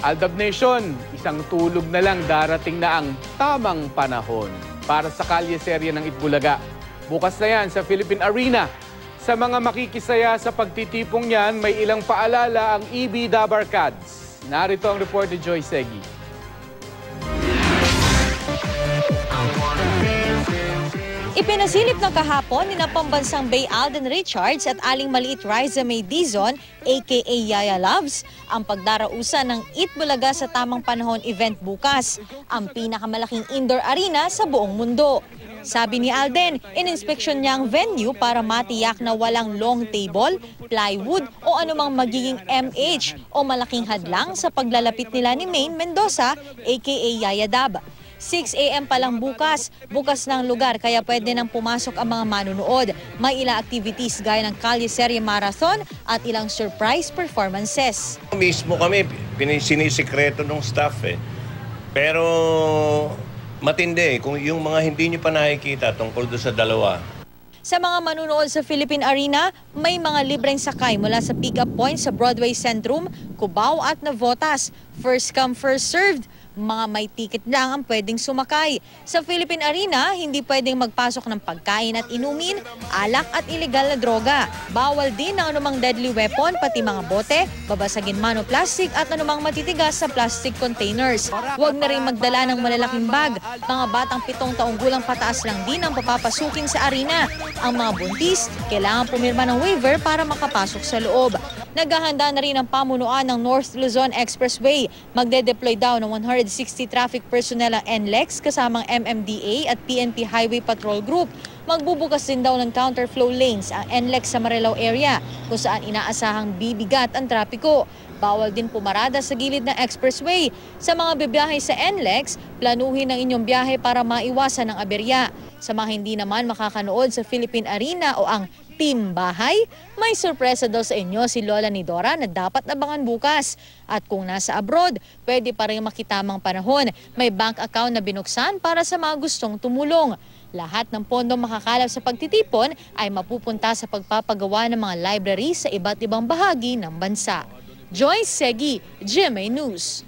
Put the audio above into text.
Aldab Nation, isang tulog na lang darating na ang tamang panahon para sa kalye-serye ng Itbulaga. Bukas na yan sa Philippine Arena. Sa mga makikisaya sa pagtitipong yan, may ilang paalala ang EB Dabar Cats. Narito ang report ni Joy Segui. Ipinasilip ng kahapon ni na pambansang Bay Alden Richards at aling maliit Riza May Dizon, aka Yaya Loves, ang pagdarausan ng Itbulaga sa tamang panahon event bukas, ang pinakamalaking indoor arena sa buong mundo. Sabi ni Alden, in-inspection niya ang venue para matiyak na walang long table, plywood o anumang magiging MH o malaking hadlang sa paglalapit nila ni Maine Mendoza, aka Yaya Dab. 6 a.m. pa lang bukas ng lugar kaya pwede nang pumasok ang mga manunood. May ilang activities gaya ng kalye-serye marathon at ilang surprise performances. Mismo kami, sinisikreto ng staff eh. Pero matindi kung yung mga hindi nyo pa nakikita tungkol doon sa dalawa. Sa mga manunood sa Philippine Arena, may mga libreng sakay mula sa pick-up point sa Broadway Centrum, Cubao at Navotas. First come, first served. Mga may ticket lang ang pwedeng sumakay. Sa Philippine Arena, hindi pwedeng magpasok ng pagkain at inumin, alak at ilegal na droga. Bawal din ang anumang deadly weapon, pati mga bote, babasagin man o plastic at anumang matitigas sa plastic containers. Huwag na rin magdala ng malalaking bag. Mga batang 7 taong gulang pataas lang din ang papapasukin sa arena. Ang mga buntis, kailangan pumirma ng waiver para makapasok sa loob. Naghahanda na rin ang pamunuan ng North Luzon Expressway. Magde-deploy daw ng 160 traffic personnel ang NLEX kasamang MMDA at PNP Highway Patrol Group. Magbubukas din daw ng counterflow lanes ang NLEX sa Marilao area kung saan inaasahang bibigat ang trapiko. Bawal din pumarada sa gilid ng expressway. Sa mga bibiyahe sa NLEX, planuhin ang inyong biyahe para maiwasan ang aberya. Sa mga hindi naman makakanood sa Philippine Arena o ang Team Bahay, may sorpresa daw sa inyo si Lola ni Dora na dapat abangan bukas. At kung nasa abroad, pwede pa rin makitamang panahon. May bank account na binuksan para sa mga gustong tumulong. Lahat ng pondo makakalap sa pagtitipon ay mapupunta sa pagpapagawa ng mga library sa iba't ibang bahagi ng bansa. Joy Segui, GMA News.